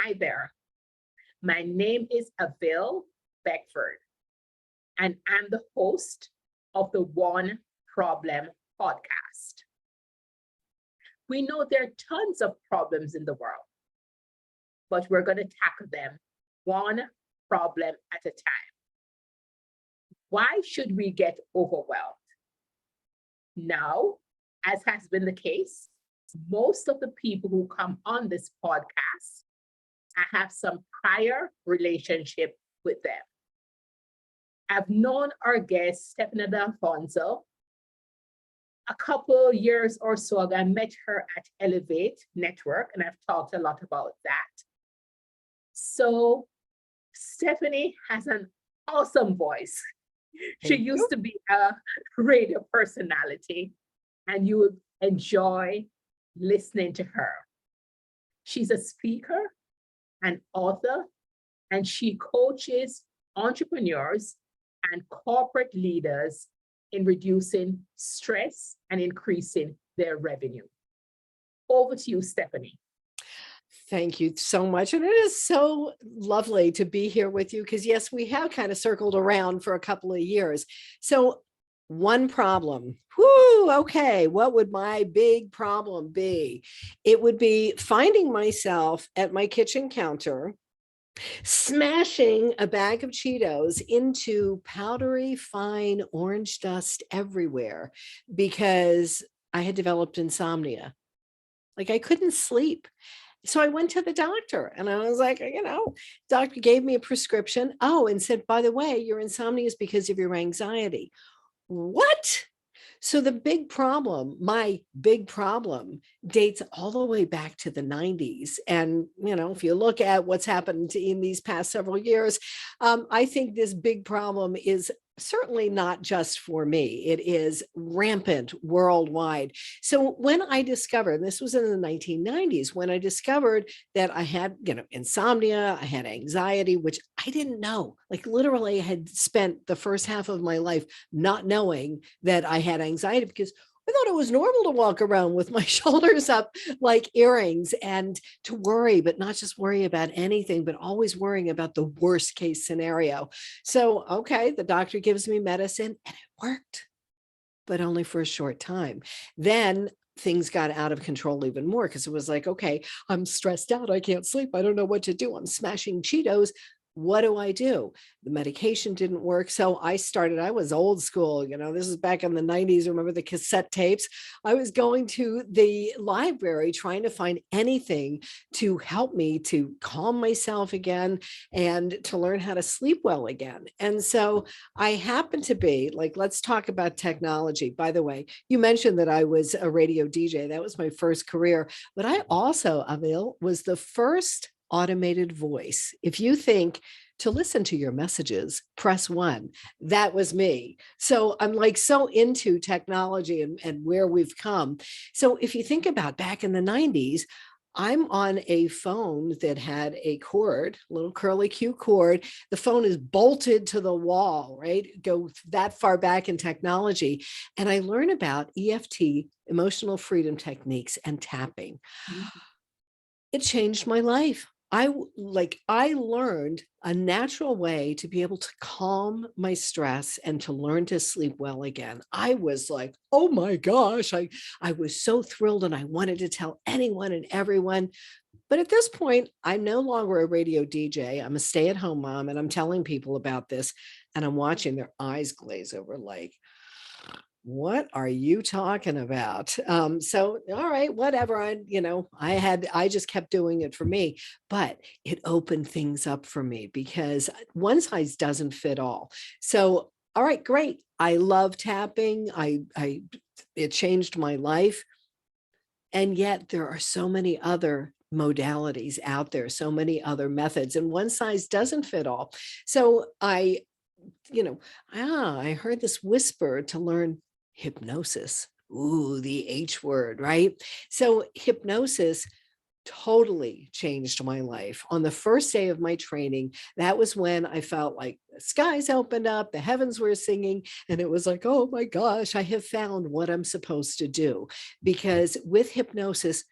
Hi there. My name is Avil Beckford, and I'm the host of the One Problem podcast. We know there are tons of problems in the world, but we're going to tackle them one problem at a time. Why should we get overwhelmed? Now, as has been the case, most of the people who come on this podcast, I have some prior relationship with them. I've known our guest, Stephanie Dalfonzo, a couple years or so ago. I met her at Elevate Network, and I've talked a lot about that. So Stephanie has an awesome voice. She used to be a radio personality, and you would enjoy listening to her. She's a speaker, an author, and she coaches entrepreneurs and corporate leaders in reducing stress and increasing their revenue. Over to you, Stephanie. Thank you so much. And it is so lovely to be here with you because, yes, we have kind of circled around for a couple of years. So one problem. Whoo, okay. What would my big problem be? It would be finding myself at my kitchen counter, smashing a bag of Cheetos into powdery, fine orange dust everywhere because I had developed insomnia. Like I couldn't sleep. So I went to the doctor and I was like, doctor gave me a prescription. Oh, and said, by the way, your insomnia is because of your anxiety. What? So the big problem, my big problem, dates all the way back to the 90s. And, if you look at what's happened in these past several years, I think this big problem is certainly not just for me. It is rampant worldwide. So when I discovered, this was in the 1990s, when I discovered that I had, insomnia, I had anxiety, which I didn't know. Like literally I had spent the first half of my life not knowing that I had anxiety because I thought it was normal to walk around with my shoulders up like earrings and to worry, but not just worry about anything, but always worrying about the worst case scenario. So, okay, the doctor gives me medicine and it worked, but only for a short time. Then things got out of control even more because it was like, okay, I'm stressed out. I can't sleep. I don't know what to do. I'm smashing Cheetos. What do I do? The medication didn't work. So I was old school, this is back in the 90s. Remember the cassette tapes? I was going to the library trying to find anything to help me to calm myself again and to learn how to sleep well again. And so I happened to be like, let's talk about technology. By the way, you mentioned that I was a radio DJ. That was my first career, but I also, Avil, was the first automated voice. If you think to listen to your messages, press 1. That was me. So I'm like so into technology and where we've come. So if you think about back in the 90s, I'm on a phone that had a cord, a little curly Q cord. The phone is bolted to the wall, right? Go that far back in technology. And I learn about EFT, emotional freedom techniques, and tapping. It changed my life. I learned a natural way to be able to calm my stress and to learn to sleep well again. I was like, oh my gosh, I was so thrilled and I wanted to tell anyone and everyone. But at this point, I'm no longer a radio DJ. I'm a stay-at-home mom and I'm telling people about this and I'm watching their eyes glaze over like, what are you talking about? So, all right, whatever. I just kept doing it for me, but it opened things up for me because one size doesn't fit all. So, all right, great. I love tapping. It changed my life. And yet there are so many other modalities out there, so many other methods, and one size doesn't fit all. So I heard this whisper to learn hypnosis. Ooh, the H word, right? So hypnosis totally changed my life. On the first day of my training, that was when I felt like the skies opened up, the heavens were singing, and it was like, oh my gosh, I have found what I'm supposed to do. Because with hypnosis,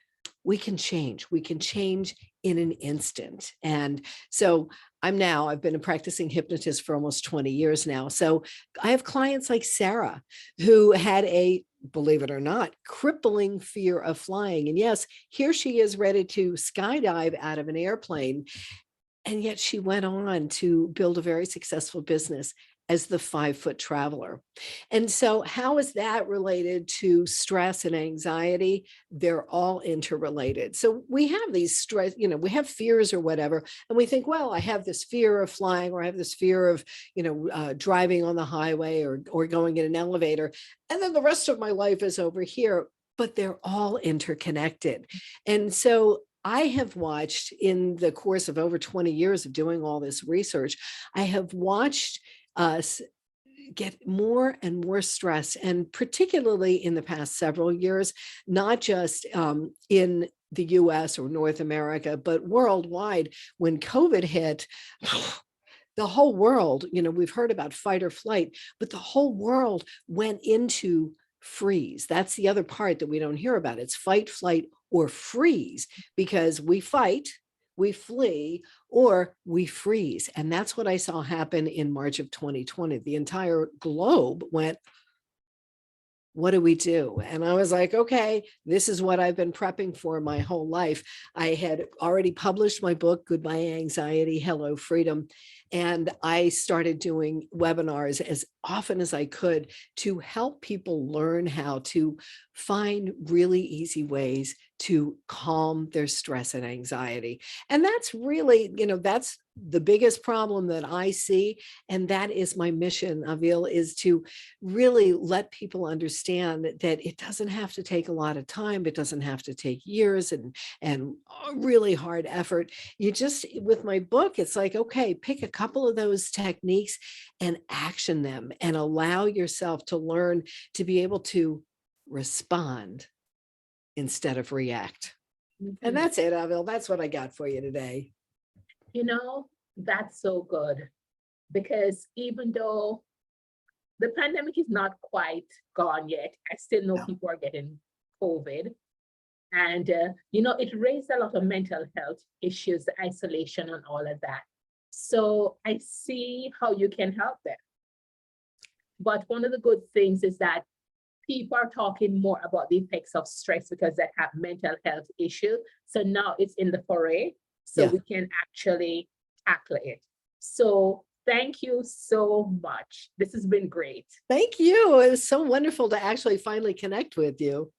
we can change in an instant. And so I've been a practicing hypnotist for almost 20 years now. So I have clients like Sarah who had a, believe it or not, crippling fear of flying. And yes, here she is ready to skydive out of an airplane. And yet she went on to build a very successful business as the 5-foot traveler. And so how is that related to stress and anxiety? They're all interrelated. So we have these stress, we have fears or whatever, and we think, well, I have this fear of flying, or I have this fear of, driving on the highway or going in an elevator. And then the rest of my life is over here, but they're all interconnected. And so I have watched, in the course of over 20 years of doing all this research, I have watched us get more and more stress, and particularly in the past several years, not just in the US or North America, but worldwide. When COVID hit, the whole world, we've heard about fight or flight, but the whole world went into freeze. That's the other part that we don't hear about. It's fight, flight, or freeze, because we fight, we flee, or we freeze. And that's what I saw happen in March of 2020. The entire globe went, what do we do? And I was like, okay, this is what I've been prepping for my whole life. I had already published my book, Goodbye Anxiety, Hello Freedom. And I started doing webinars as often as I could to help people learn how to find really easy ways to calm their stress and anxiety. And that's really, that's the biggest problem that I see. And that is my mission, Avil, is to really let people understand that it doesn't have to take a lot of time. It doesn't have to take years and really hard effort. You just, with my book, it's like, okay, pick a couple of those techniques and action them, and allow yourself to learn to be able to respond instead of react. And that's it, Avil. That's what I got for you today. That's so good, because even though the pandemic is not quite gone yet, I still know people are getting COVID. And, it raised a lot of mental health issues, the isolation and all of that. So I see how you can help them. But one of the good things is that people are talking more about the effects of stress because they have mental health issues. So now it's in the foray, so we can actually tackle it. So thank you so much. This has been great. Thank you. It was so wonderful to actually finally connect with you.